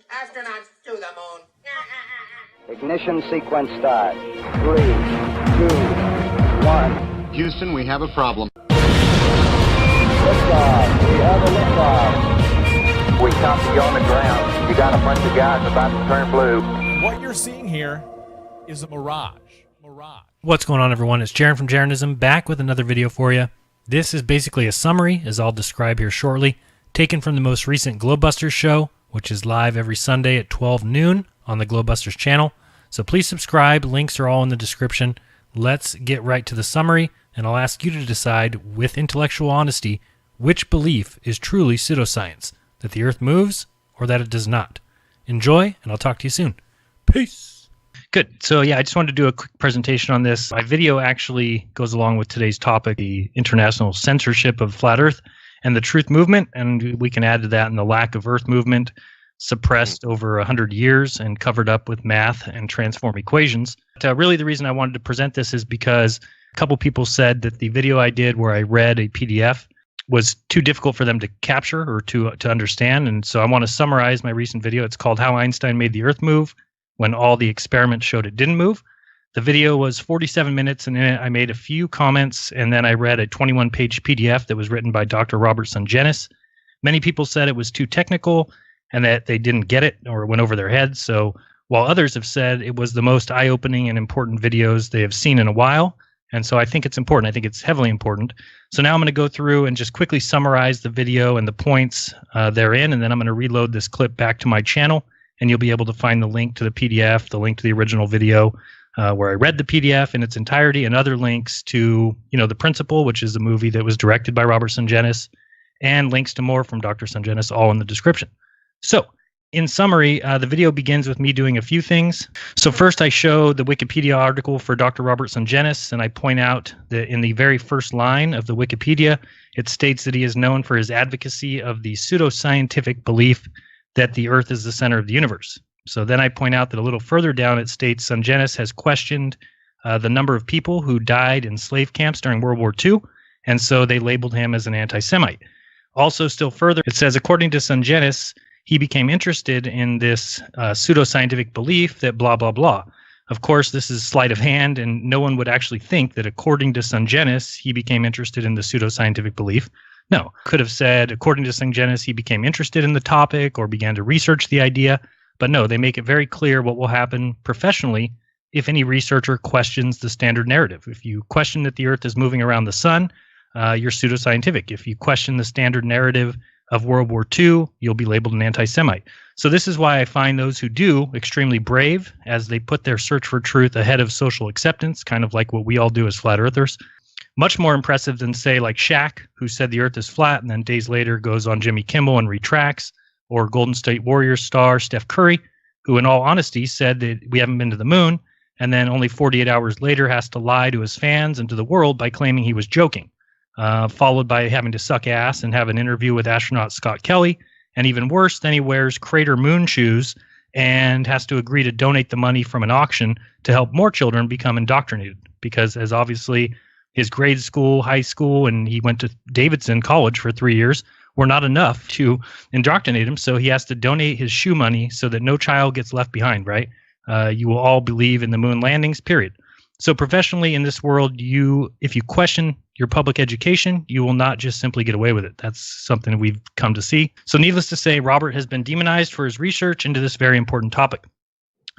Astronauts to the moon. Ignition sequence start. 3, 2, 1. Houston, we have a problem. Liftoff. We have a liftoff. We copy you on the ground. You got a bunch of guys about to turn blue. What you're seeing here is a mirage. What's going on, everyone? It's Jaron from Jeranism, back with another video for you. This is basically a summary, as I'll describe here shortly, taken from the most recent Globebusters show, which is live every Sunday at 12 noon on the Globebusters channel. So please subscribe. Links are all in the description. Let's get right to the summary, and I'll ask you to decide with intellectual honesty which belief is truly pseudoscience, that the Earth moves or that it does not. Enjoy, and I'll talk to you soon. Peace. Good. So yeah, I just wanted to do a quick presentation on this. My video actually goes along with today's topic, the international censorship of flat Earth and the truth movement, and we can add to that in the lack of Earth movement, suppressed over 100 years and covered up with math and transform equations. But, really the reason I wanted to present this is because a couple people said that the video I did where I read a PDF was too difficult for them to capture or to understand, and so I want to summarize my recent video. It's called How Einstein Made the Earth Move when all the experiments showed it didn't move. The video was 47 minutes, and in it I made a few comments, and then I read a 21-page PDF that was written by Dr. Robert Sungenis. Many people said it was too technical and that they didn't get it or it went over their heads. So while others have said it was the most eye-opening and important videos they have seen in a while, and so I think it's important. I think it's heavily important. So now I'm going to go through and just quickly summarize the video and the points therein, and then I'm going to reload this clip back to my channel, and you'll be able to find the link to the PDF, the link to the original video where I read the PDF in its entirety, and other links to, The Principle, which is a movie that was directed by Robert Sungenis, and links to more from Dr. Sungenis, all in the description. So, in summary, the video begins with me doing a few things. So first I show the Wikipedia article for Dr. Robert Sungenis, and I point out that in the very first line of the Wikipedia, it states that he is known for his advocacy of the pseudoscientific belief that the Earth is the center of the universe. So then I point out that a little further down it states Sungenis has questioned the number of people who died in slave camps during World War II, and so they labeled him as an anti-Semite. Also, still further, it says, according to Sungenis, he became interested in this pseudoscientific belief that blah, blah, blah. Of course, this is sleight of hand, and no one would actually think that according to Sungenis, he became interested in the pseudoscientific belief. No, could have said, according to Sungenis, he became interested in the topic or began to research the idea. But no, they make it very clear what will happen professionally if any researcher questions the standard narrative. If you question that the Earth is moving around the sun, you're pseudoscientific. If you question the standard narrative of World War II, you'll be labeled an anti-Semite. So this is why I find those who do extremely brave, as they put their search for truth ahead of social acceptance, kind of like what we all do as flat earthers. Much more impressive than, say, like Shaq, who said the Earth is flat and then days later goes on Jimmy Kimmel and retracts, or Golden State Warriors star Steph Curry, who in all honesty said that we haven't been to the moon, and then only 48 hours later has to lie to his fans and to the world by claiming he was joking, followed by having to suck ass and have an interview with astronaut Scott Kelly, and even worse, then he wears Crater Moon shoes and has to agree to donate the money from an auction to help more children become indoctrinated, because as obviously his grade school, high school, and he went to Davidson College for 3 years were not enough to indoctrinate him. So he has to donate his shoe money so that no child gets left behind, right? You will all believe in the moon landings, period. So professionally in this world, if you question your public education, you will not just simply get away with it. That's something we've come to see. So needless to say, Robert has been demonized for his research into this very important topic.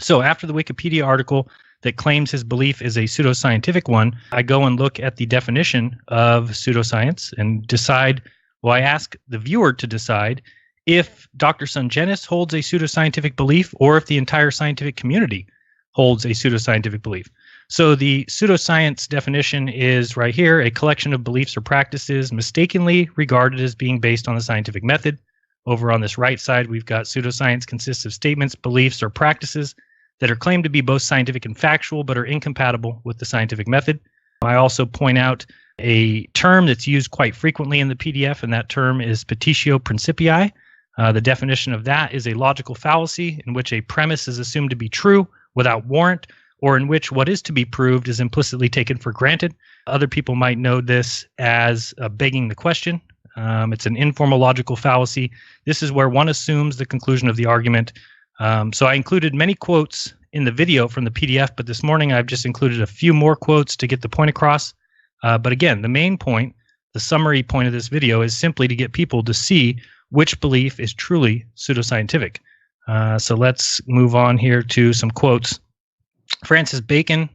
So after the Wikipedia article that claims his belief is a pseudoscientific one, I go and look at the definition of pseudoscience and decide, well, I ask the viewer to decide if Dr. Sungenis holds a pseudoscientific belief or if the entire scientific community holds a pseudoscientific belief. So the pseudoscience definition is right here, a collection of beliefs or practices mistakenly regarded as being based on the scientific method. Over on this right side, we've got pseudoscience consists of statements, beliefs, or practices that are claimed to be both scientific and factual, but are incompatible with the scientific method. I also point out a term that's used quite frequently in the PDF, and that term is petitio principii. The definition of that is a logical fallacy in which a premise is assumed to be true without warrant, or in which what is to be proved is implicitly taken for granted. Other people might know this as begging the question. It's an informal logical fallacy. This is where one assumes the conclusion of the argument So I included many quotes in the video from the PDF, but this morning I've just included a few more quotes to get the point across. But again, the main point, the summary point of this video is simply to get people to see which belief is truly pseudoscientific. So let's move on here to some quotes. Francis Bacon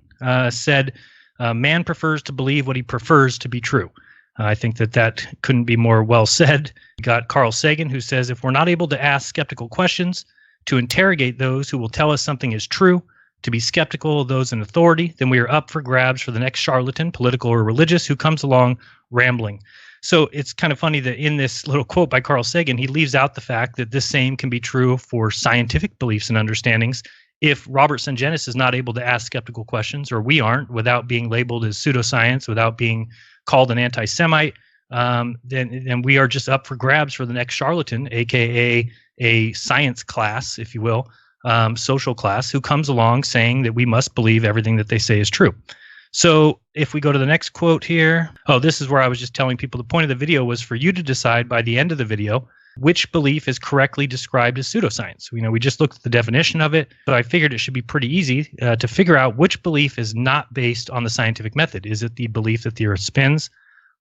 said, man prefers to believe what he prefers to be true. I think that couldn't be more well said. We got Carl Sagan, who says, if we're not able to ask skeptical questions, to interrogate those who will tell us something is true, to be skeptical of those in authority, then we are up for grabs for the next charlatan, political or religious, who comes along rambling. So it's kind of funny that in this little quote by Carl Sagan, he leaves out the fact that this same can be true for scientific beliefs and understandings. If Robert Sungenis is not able to ask skeptical questions, or we aren't, without being labeled as pseudoscience, without being called an anti-Semite, then we are just up for grabs for the next charlatan, aka a science class, if you will, social class, who comes along saying that we must believe everything that they say is true. So if we go to the next quote here, this is where I was just telling people the point of the video was for you to decide by the end of the video which belief is correctly described as pseudoscience. We just looked at the definition of it, but I figured it should be pretty easy to figure out which belief is not based on the scientific method. Is it the belief that the Earth spins,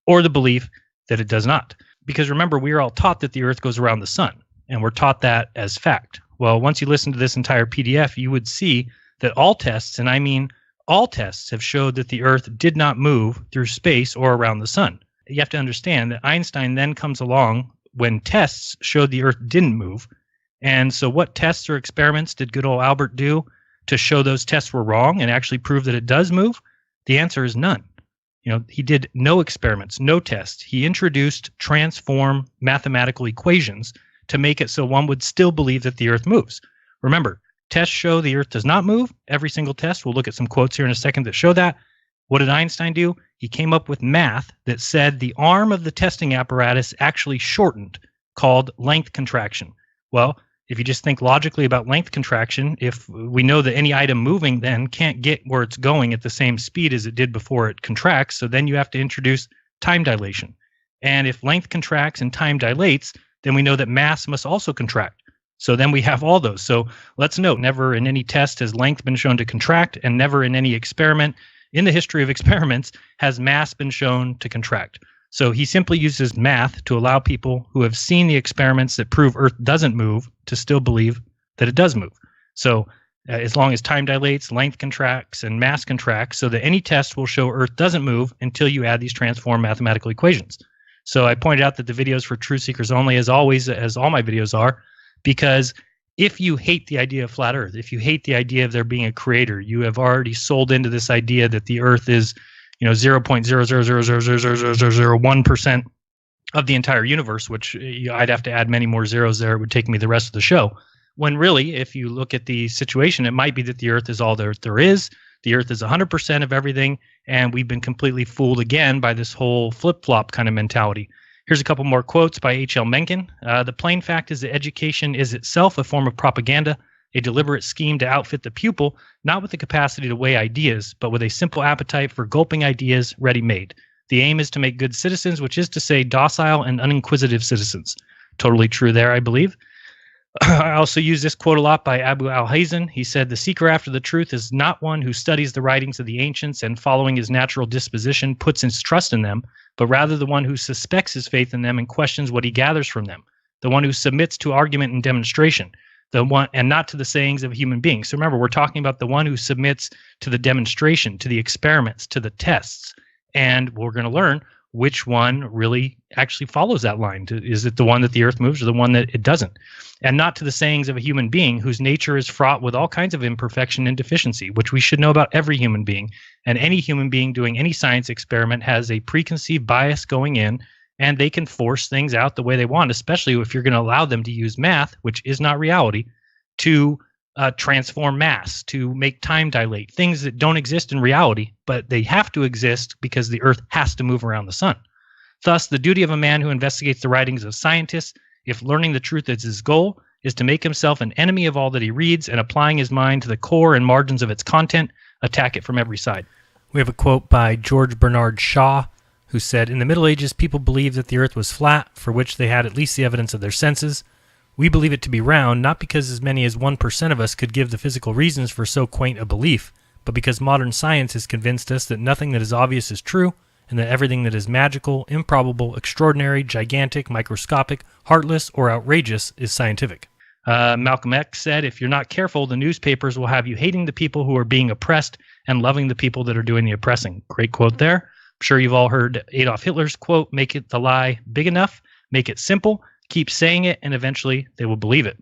or the belief that it does not? Because remember, we are all taught that the Earth goes around the sun, and we're taught that as fact. Well, once you listen to this entire PDF, you would see that all tests, and I mean all tests, have showed that the Earth did not move through space or around the sun. You have to understand that Einstein then comes along when tests showed the Earth didn't move. And so what tests or experiments did good old Albert do to show those tests were wrong and actually prove that it does move? The answer is none. He did no experiments, no tests. He introduced transform mathematical equations to make it so one would still believe that the Earth moves. Remember, tests show the Earth does not move. Every single test, we'll look at some quotes here in a second that show that. What did Einstein do? He came up with math that said the arm of the testing apparatus actually shortened, called length contraction. Well, if you just think logically about length contraction, if we know that any item moving then can't get where it's going at the same speed as it did before it contracts, so then you have to introduce time dilation. And if length contracts and time dilates, then we know that mass must also contract. So then we have all those. So let's note, never in any test has length been shown to contract, and never in any experiment in the history of experiments has mass been shown to contract. So he simply uses math to allow people who have seen the experiments that prove Earth doesn't move to still believe that it does move. So as long as time dilates, length contracts, and mass contracts, so that any test will show Earth doesn't move until you add these transform mathematical equations. So I pointed out that the videos for truth seekers only, as always, as all my videos are, because if you hate the idea of flat Earth, if you hate the idea of there being a creator, you have already sold into this idea that the Earth is 0.000000001% of the entire universe, which I'd have to add many more zeros there. It would take me the rest of the show. When really, if you look at the situation, it might be that the Earth is all there is. The Earth is 100% of everything, and we've been completely fooled again by this whole flip-flop kind of mentality. Here's a couple more quotes by H.L. Mencken. The plain fact is that education is itself a form of propaganda, a deliberate scheme to outfit the pupil, not with the capacity to weigh ideas, but with a simple appetite for gulping ideas ready-made. The aim is to make good citizens, which is to say docile and uninquisitive citizens. Totally true there, I believe. I also use this quote a lot by Abu al-Hazen. He said, "The seeker after the truth is not one who studies the writings of the ancients and following his natural disposition puts his trust in them, but rather the one who suspects his faith in them and questions what he gathers from them, the one who submits to argument and demonstration, the one, and not to the sayings of human beings." So remember, we're talking about the one who submits to the demonstration, to the experiments, to the tests, and we're going to learn which one really actually follows that line. Is it the one that the Earth moves or the one that it doesn't? And not to the sayings of a human being whose nature is fraught with all kinds of imperfection and deficiency, which we should know about every human being. And any human being doing any science experiment has a preconceived bias going in, and they can force things out the way they want, especially if you're going to allow them to use math, which is not reality, to transform mass, to make time dilate, things that don't exist in reality, but they have to exist because the Earth has to move around the sun. Thus, the duty of a man who investigates the writings of scientists, if learning the truth is his goal, is to make himself an enemy of all that he reads and applying his mind to the core and margins of its content, attack it from every side. We have a quote by George Bernard Shaw, who said, "In the Middle Ages, people believed that the Earth was flat, for which they had at least the evidence of their senses. We believe it to be round, not because as many as 1% of us could give the physical reasons for so quaint a belief, but because modern science has convinced us that nothing that is obvious is true, and that everything that is magical, improbable, extraordinary, gigantic, microscopic, heartless, or outrageous is scientific. Malcolm X said, if you're not careful, the newspapers will have you hating the people who are being oppressed and loving the people that are doing the oppressing. Great quote there. I'm sure you've all heard Adolf Hitler's quote, make it the lie big enough, make it simple, keep saying it, and eventually they will believe it.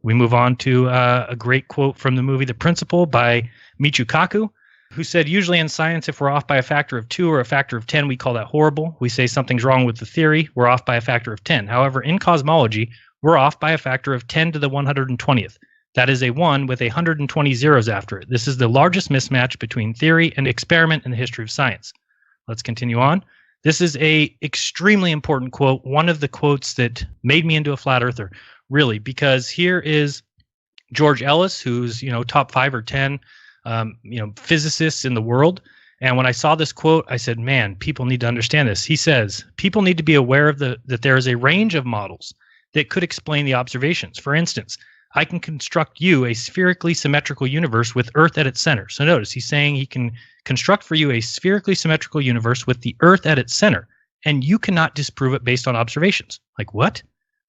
We move on to a great quote from the movie The Principle by Michio Kaku, who said, usually in science, if we're off by a factor of 2 or a factor of 10, we call that horrible. We say something's wrong with the theory, we're off by a factor of 10. However, in cosmology, we're off by a factor of 10 to the 120th. That is a 1 with 120 zeros after it. This is the largest mismatch between theory and experiment in the history of science. Let's continue on. This is a extremely important quote, one of the quotes that made me into a flat earther, really, because here is George Ellis, who's, top 5 or 10, physicists in the world. And when I saw this quote, I said, man, people need to understand this. He says, people need to be aware of that there is a range of models that could explain the observations. For instance, I can construct you a spherically symmetrical universe with Earth at its center. So notice he's saying he can construct for you a spherically symmetrical universe with the Earth at its center, and you cannot disprove it based on observations. Like, what?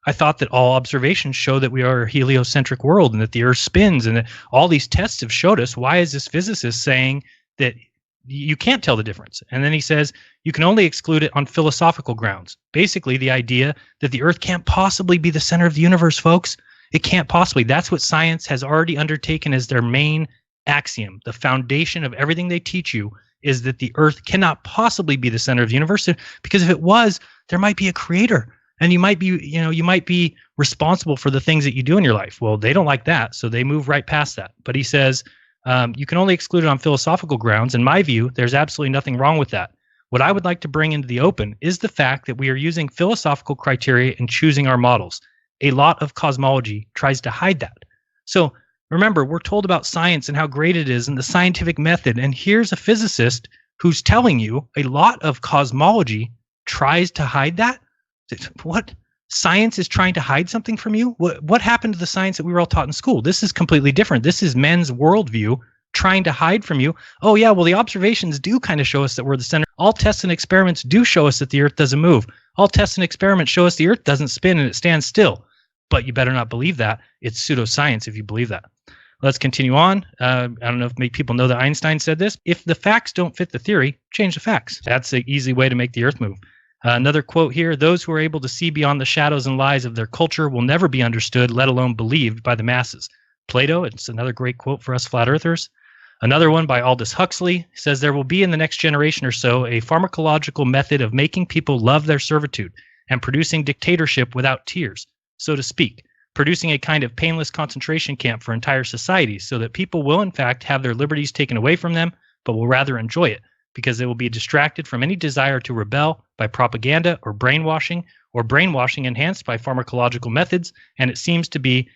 I thought that all observations show that we are a heliocentric world and that the Earth spins and that all these tests have showed us. Why is this physicist saying that you can't tell the difference? And then he says, you can only exclude it on philosophical grounds. Basically, the idea that the Earth can't possibly be the center of the universe, folks. It can't possibly. That's what science has already undertaken as their main axiom. The foundation of everything they teach you is that the Earth cannot possibly be the center of the universe, because if it was, there might be a creator. And you might be responsible for the things that you do in your life. Well, they don't like that, so they move right past that. But he says, you can only exclude it on philosophical grounds. In my view, there's absolutely nothing wrong with that. What I would like to bring into the open is the fact that we are using philosophical criteria in choosing our models. A lot of cosmology tries to hide that. So remember, we're told about science and how great it is and the scientific method. And here's a physicist who's telling you a lot of cosmology tries to hide that. What? Science is trying to hide something from you? What happened to the science that we were all taught in school? This is completely different. This is men's worldview trying to hide from you. Oh yeah, well the observations do kind of show us that we're the center. All tests and experiments do show us that the Earth doesn't move. All tests and experiments show us the Earth doesn't spin and it stands still. But you better not believe that. It's pseudoscience if you believe that. Let's continue on. I don't know if people know that Einstein said this. If the facts don't fit the theory, change the facts. That's an easy way to make the Earth move. Another quote here, those who are able to see beyond the shadows and lies of their culture will never be understood, let alone believed by the masses. Plato, it's another great quote for us flat earthers. Another one by Aldous Huxley says there will be in the next generation or so a pharmacological method of making people love their servitude and producing dictatorship without tears, so to speak, producing a kind of painless concentration camp for entire societies so that people will in fact have their liberties taken away from them, but will rather enjoy it, because they will be distracted from any desire to rebel by propaganda or brainwashing enhanced by pharmacological methods, and this seems to be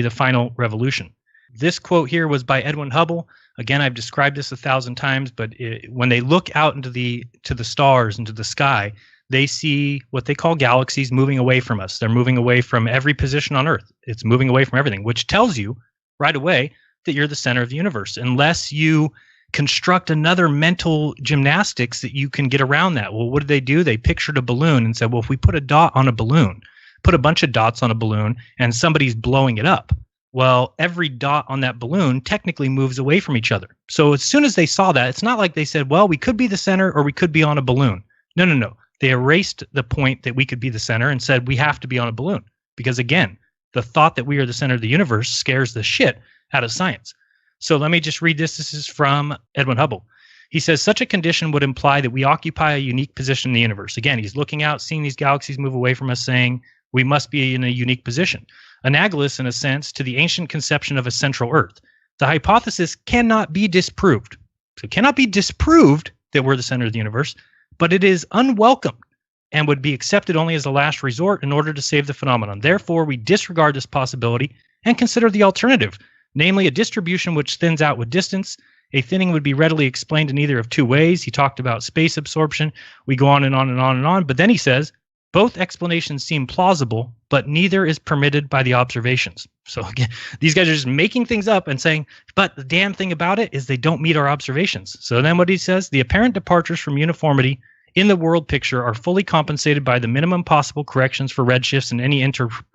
the final revolution. This quote here was by Edwin Hubble. Again, I've described this 1,000 times, but when they look out into the stars, into the sky, they see what they call galaxies moving away from us. They're moving away from every position on Earth. It's moving away from everything, which tells you right away that you're the center of the universe, unless you construct another mental gymnastics that you can get around that. Well, what do? They pictured a balloon and said, well, if we put a dot on a balloon, put a bunch of dots on a balloon, and somebody's blowing it up, well, every dot on that balloon technically moves away from each other. So as soon as they saw that, it's not like they said, well, we could be the center or we could be on a balloon. No. They erased the point that we could be the center and said we have to be on a balloon. Because again, the thought that we are the center of the universe scares the shit out of science. So let me just read this. This is from Edwin Hubble. He says, such a condition would imply that we occupy a unique position in the universe. Again, he's looking out, seeing these galaxies move away from us, saying we must be in a unique position. Analogous, in a sense, to the ancient conception of a central Earth. The hypothesis cannot be disproved. So it cannot be disproved that we're the center of the universe, but it is unwelcome and would be accepted only as a last resort in order to save the phenomenon. Therefore, we disregard this possibility and consider the alternative, namely a distribution which thins out with distance. A thinning would be readily explained in either of two ways. He talked about space absorption. We go on and on and on and on. But then he says, Both explanations seem plausible, but neither is permitted by the observations. So again, these guys are just making things up and saying, but the damn thing about it is they don't meet our observations. So then what he says, the apparent departures from uniformity in the world picture are fully compensated by the minimum possible corrections for redshifts in any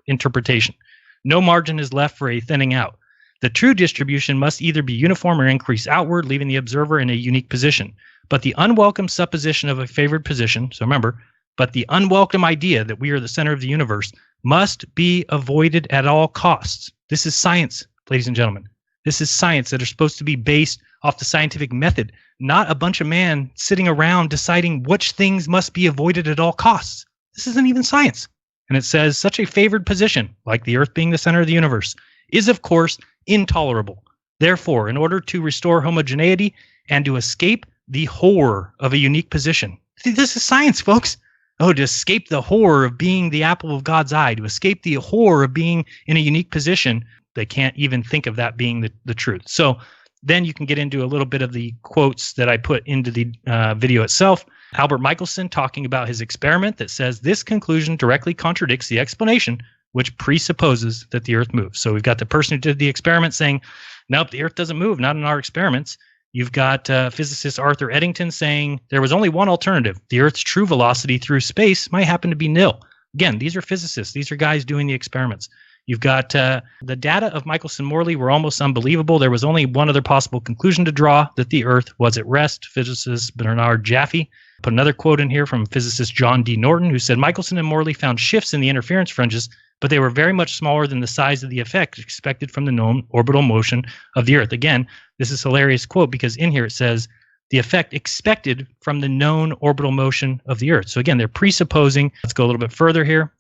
interpretation. No margin is left for a thinning out. The true distribution must either be uniform or increase outward, leaving the observer in a unique position. But the unwelcome supposition of a favored position, so remember, but the unwelcome idea that we are the center of the universe must be avoided at all costs. This is science, ladies and gentlemen. This is science that are supposed to be based off the scientific method, not a bunch of men sitting around deciding which things must be avoided at all costs. This isn't even science. And it says, such a favored position, like the Earth being the center of the universe, is of course intolerable. Therefore, in order to restore homogeneity and to escape the horror of a unique position. This is science, folks. Oh, to escape the horror of being the apple of God's eye, to escape the horror of being in a unique position, they can't even think of that being the truth. So then you can get into a little bit of the quotes that I put into the video itself. Albert Michelson talking about his experiment that says this conclusion directly contradicts the explanation which presupposes that the Earth moves. So we've got the person who did the experiment saying, nope, the Earth doesn't move, not in our experiments. You've got physicist Arthur Eddington saying there was only one alternative. The Earth's true velocity through space might happen to be nil. Again, these are physicists. These are guys doing the experiments. You've got the data of Michelson-Morley were almost unbelievable. There was only one other possible conclusion to draw, that the Earth was at rest. Physicist Bernard Jaffe put another quote in here from physicist John D. Norton, who said Michelson and Morley found shifts in the interference fringes, but they were very much smaller than the size of the effect expected from the known orbital motion of the Earth. Again, this is a hilarious quote because in here it says the effect expected from the known orbital motion of the Earth. So again, they're presupposing. Let's go a little bit further here.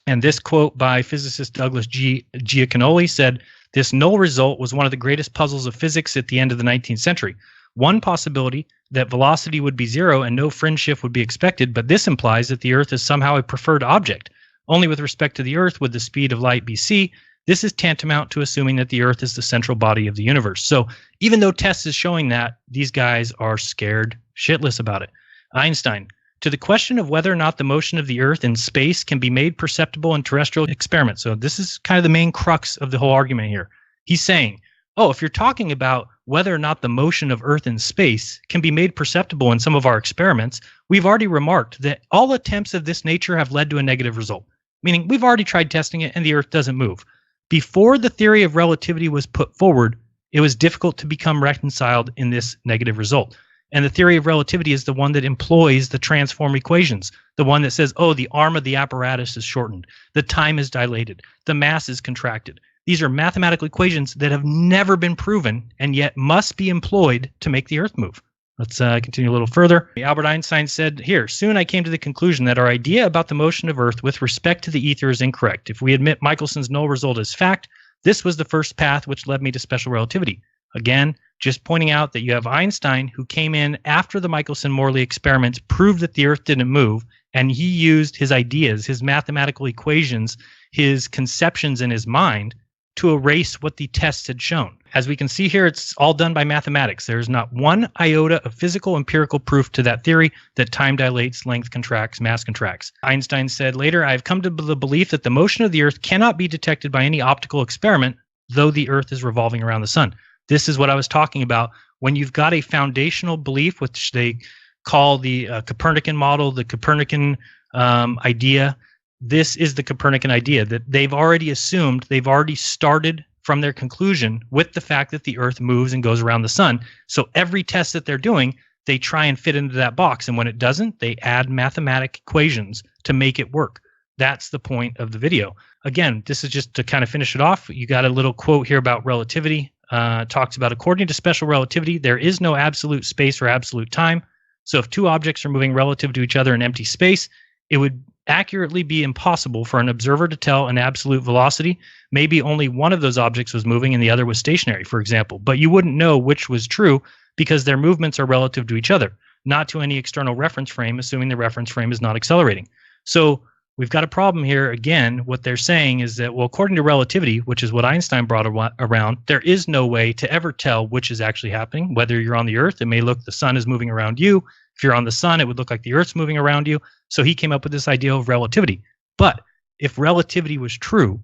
And this quote by physicist Douglas Giaconoli said, this null result was one of the greatest puzzles of physics at the end of the 19th century. One possibility that velocity would be zero and no fringe shift would be expected, but this implies that the Earth is somehow a preferred object. Only with respect to the Earth would the speed of light be c. This is tantamount to assuming that the Earth is the central body of the universe. So even though tests is showing that, these guys are scared shitless about it. Einstein, to the question of whether or not the motion of the Earth in space can be made perceptible in terrestrial experiments. So this is kind of the main crux of the whole argument here. He's saying, oh, if you're talking about whether or not the motion of Earth in space can be made perceptible in some of our experiments, we've already remarked that all attempts of this nature have led to a negative result. Meaning we've already tried testing it and the Earth doesn't move. Before the theory of relativity was put forward, it was difficult to become reconciled in this negative result. And the theory of relativity is the one that employs the transform equations, the one that says, oh, the arm of the apparatus is shortened, the time is dilated, the mass is contracted. These are mathematical equations that have never been proven and yet must be employed to make the Earth move. Let's continue a little further. Albert Einstein said, here, soon I came to the conclusion that our idea about the motion of Earth with respect to the ether is incorrect. If we admit Michelson's null result as fact, this was the first path which led me to special relativity. Again, just pointing out that you have Einstein, who came in after the Michelson-Morley experiments proved that the Earth didn't move, and he used his ideas, his mathematical equations, his conceptions in his mind to erase what the tests had shown. As we can see here, it's all done by mathematics. There's not one iota of physical empirical proof to that theory that time dilates, length contracts, mass contracts. Einstein said later, I have come to the belief that the motion of the Earth cannot be detected by any optical experiment, though the Earth is revolving around the sun. This is what I was talking about. When you've got a foundational belief, which they call the Copernican model, the Copernican idea, this is the Copernican idea that they've already assumed, they've already started from their conclusion with the fact that the Earth moves and goes around the sun. So every test that they're doing, they try and fit into that box. And when it doesn't, they add mathematic equations to make it work. That's the point of the video. Again, this is just to kind of finish it off. You got a little quote here about relativity. Talks about, according to special relativity, there is no absolute space or absolute time. So if two objects are moving relative to each other in empty space, it would accurately be impossible for an observer to tell an absolute velocity. Maybe only one of those objects was moving and the other was stationary, for example. But you wouldn't know which was true because their movements are relative to each other, not to any external reference frame, assuming the reference frame is not accelerating. So we've got a problem here. Again, what they're saying is that, well, according to relativity, which is what Einstein brought around, there is no way to ever tell which is actually happening. Whether you're on the Earth, it may look the sun is moving around you. If you're on the sun, it would look like the Earth's moving around you. So he came up with this idea of relativity. But if relativity was true,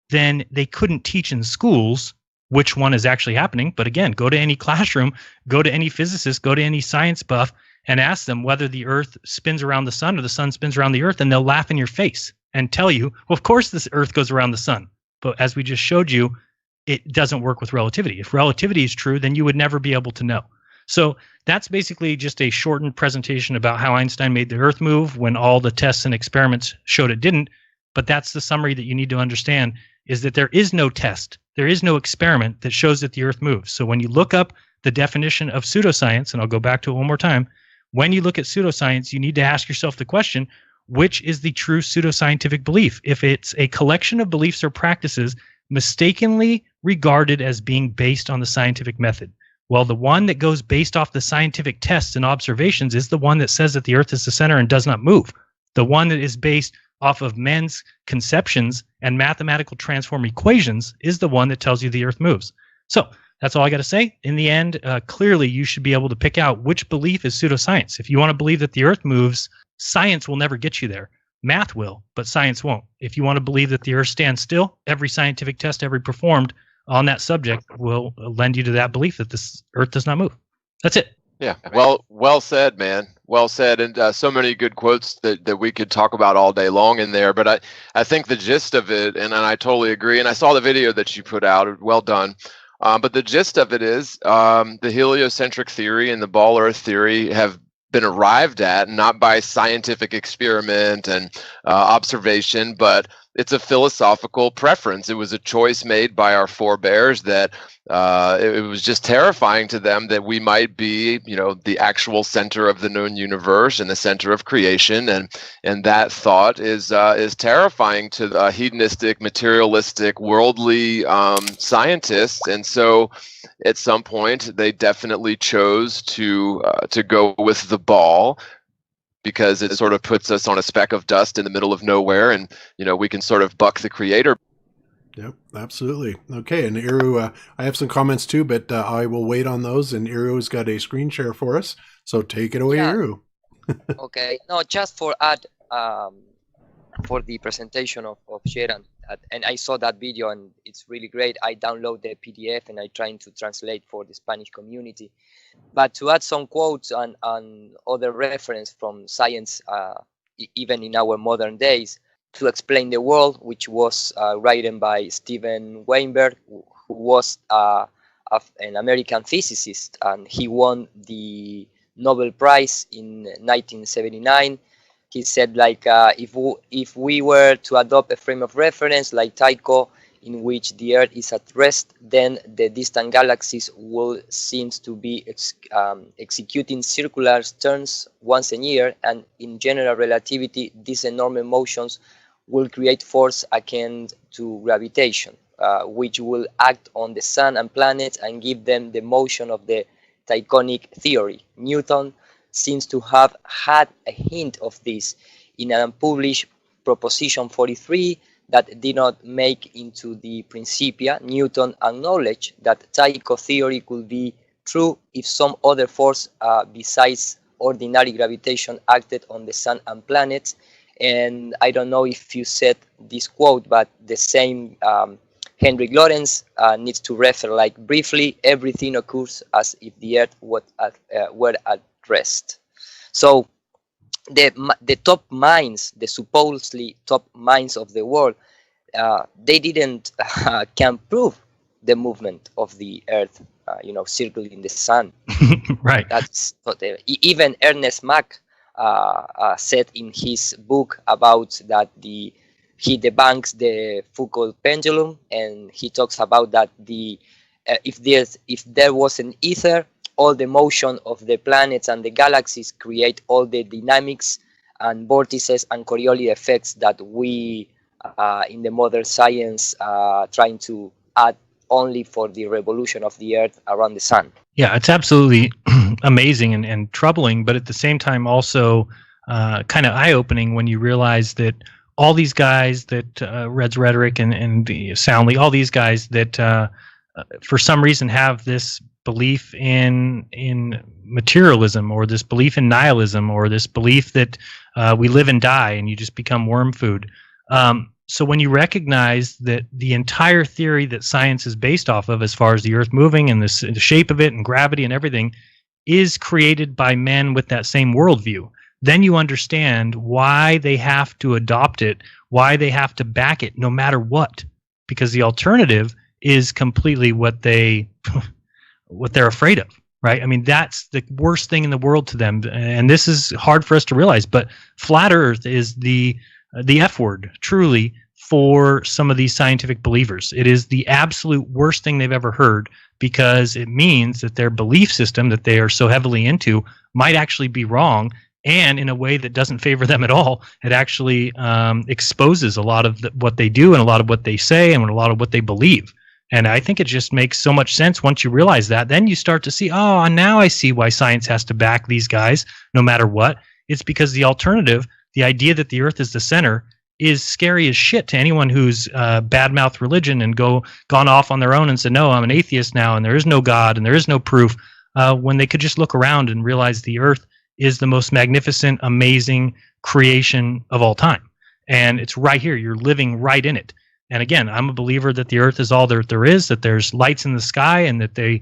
then they couldn't teach in schools which one is actually happening. But again, go to any classroom, go to any physicist, go to any science buff, and ask them whether the Earth spins around the sun or the sun spins around the Earth, and they'll laugh in your face and tell you, well, of course this Earth goes around the sun. But as we just showed you, it doesn't work with relativity. If relativity is true, then you would never be able to know. So that's basically just a shortened presentation about how Einstein made the Earth move when all the tests and experiments showed it didn't. But that's the summary that you need to understand, is that there is no test, there is no experiment that shows that the Earth moves. So when you look up the definition of pseudoscience, and I'll go back to it one more time, when you look at pseudoscience, you need to ask yourself the question, which is the true pseudoscientific belief? If it's a collection of beliefs or practices mistakenly regarded as being based on the scientific method, well, the one that goes based off the scientific tests and observations is the one that says that the Earth is the center and does not move. The one that is based off of men's conceptions and mathematical transform equations is the one that tells you the Earth moves. So that's all I got to say. In the end, clearly you should be able to pick out which belief is pseudoscience. If you want to believe that the Earth moves, science will never get you there. Math will, but science won't. If you want to believe that the Earth stands still, every scientific test ever performed on that subject will lend you to that belief that this Earth does not move. That's it. Yeah, well said, man. Well said, and so many good quotes that we could talk about all day long in there. But I think the gist of it, and I totally agree, and I saw the video that you put out, well done. But the gist of it is the heliocentric theory and the ball Earth theory have been arrived at not by scientific experiment and observation, but it's a philosophical preference. It was a choice made by our forebears that it was just terrifying to them that we might be, the actual center of the known universe and the center of creation, and that thought is terrifying to the hedonistic, materialistic, worldly scientists. And so, at some point, they definitely chose to go with the ball, because it sort of puts us on a speck of dust in the middle of nowhere, and we can sort of buck the creator. Yep, absolutely. Okay, and Iru, I have some comments too, but I will wait on those, and Iru's got a screen share for us, so take it away, Yeah. Iru. Okay, no, just for add for the presentation of Sharon, and I saw that video and it's really great. I download the PDF and I trying to translate for the Spanish community. But to add some quotes and other reference from science, even in our modern days, to explain the world, which was written by Steven Weinberg, who was an American physicist, and he won the Nobel Prize in 1979. He said, like, if we were to adopt a frame of reference like Tycho, in which the Earth is at rest, then the distant galaxies will seem to be executing circular turns once a year, and in general relativity, these enormous motions will create force akin to gravitation, which will act on the sun and planets and give them the motion of the Tychonic theory. Newton seems to have had a hint of this in an unpublished Proposition 43 that did not make into the Principia. Newton acknowledged that Tycho theory could be true if some other force besides ordinary gravitation acted on the sun and planets. And I don't know if you said this quote, but the same Henrik Lorentz needs to refer, like, briefly, everything occurs as if the Earth were at rest. So the top minds, the supposedly top minds of the world, they didn't can prove the movement of the Earth, circling the sun. Right. That's what even Ernest Mach said in his book about that he debunks the Foucault pendulum, and he talks about that if there was an ether, all the motion of the planets and the galaxies create all the dynamics and vortices and Coriolis effects that we in the modern science trying to add only for the revolution of the Earth around the sun. Yeah, it's absolutely amazing and troubling, but at the same time also kind of eye-opening when you realize that all these guys that Red's Rhetoric and the Soundly, all these guys that for some reason have this belief in materialism, or this belief in nihilism, or this belief that we live and die and you just become worm food. So when you recognize that the entire theory that science is based off of, as far as the Earth moving and the shape of it and gravity and everything, is created by men with that same worldview, then you understand why they have to adopt it, why they have to back it, no matter what, because the alternative is completely what they're afraid of, right? I mean, that's the worst thing in the world to them, and this is hard for us to realize. But flat Earth is the F word, truly, for some of these scientific believers. It is the absolute worst thing they've ever heard, because it means that their belief system that they are so heavily into might actually be wrong, and in a way that doesn't favor them at all. It actually exposes a lot of what they do and a lot of what they say and a lot of what they believe. And I think it just makes so much sense once you realize that. Then you start to see, oh, now I see why science has to back these guys no matter what. It's because the alternative, the idea that the Earth is the center, is scary as shit to anyone who's badmouthed religion and gone off on their own and said, no, I'm an atheist now and there is no God and there is no proof, when they could just look around and realize the Earth is the most magnificent, amazing creation of all time. And it's right here. You're living right in it. And again, I'm a believer that the Earth is all there is, that there's lights in the sky, and that they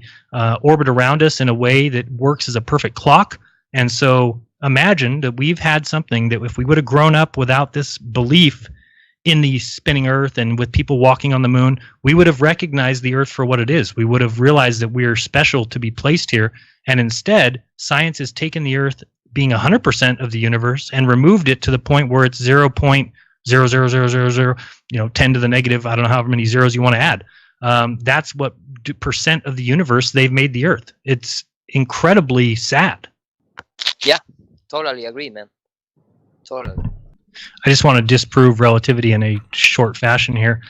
orbit around us in a way that works as a perfect clock. And so imagine that we've had something that if we would have grown up without this belief in the spinning Earth and with people walking on the moon, we would have recognized the Earth for what it is. We would have realized that we're special to be placed here. And instead, science has taken the Earth being 100% of the universe and removed it to the point where it's 0.00000, 10 to the negative, I don't know how many zeros you want to add. That's what percent of the universe they've made the Earth. It's incredibly sad. Yeah, totally agree, man. Totally. I just want to disprove relativity in a short fashion here.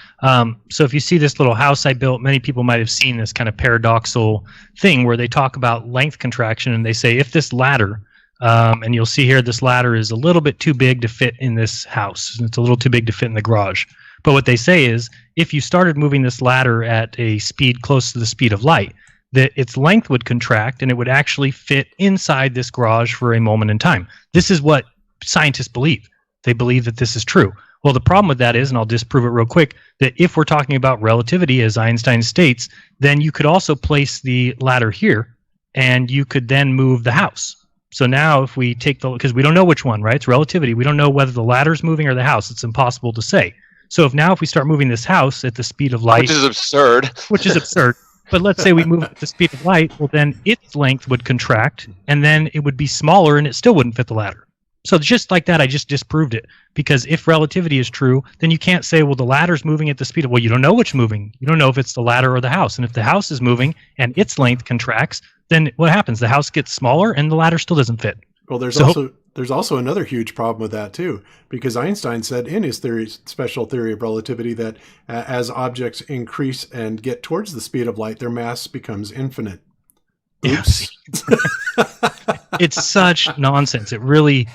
So if you see this little house I built, many people might have seen this kind of paradoxical thing where they talk about length contraction, and they say if this ladder, and you'll see here this ladder is a little bit too big to fit in this house. It's a little too big to fit in the garage. But what they say is if you started moving this ladder at a speed close to the speed of light, that its length would contract and it would actually fit inside this garage for a moment in time. This is what scientists believe. They believe that this is true. Well, the problem with that is, and I'll disprove it real quick, that if we're talking about relativity, as Einstein states, then you could also place the ladder here and you could then move the house. So now if we take because we don't know which one, right? It's relativity. We don't know whether the ladder's moving or the house. It's impossible to say. So if we start moving this house at the speed of light. Which is absurd. Which is absurd. But let's say we move at the speed of light, well then its length would contract and then it would be smaller and it still wouldn't fit the ladder. So just like that, I just disproved it. Because if relativity is true, then you can't say, well, the ladder's moving at the speed of, well, you don't know which moving. You don't know if it's the ladder or the house. And if the house is moving and its length contracts, then what happens? The house gets smaller and the ladder still doesn't fit. Well, there's also another huge problem with that too, because Einstein said in his special theory of relativity that as objects increase and get towards the speed of light, their mass becomes infinite. Oops. It's such nonsense. It really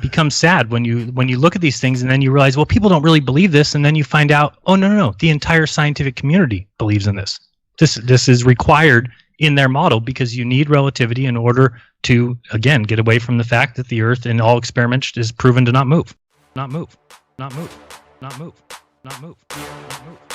becomes sad when you look at these things and then you realize, well, people don't really believe this, and then you find out, oh no, the entire scientific community believes in this. This is required in their model because you need relativity in order to, again, get away from the fact that the Earth in all experiments is proven to not move. Not move. Not move. Not move. Not move. Not move.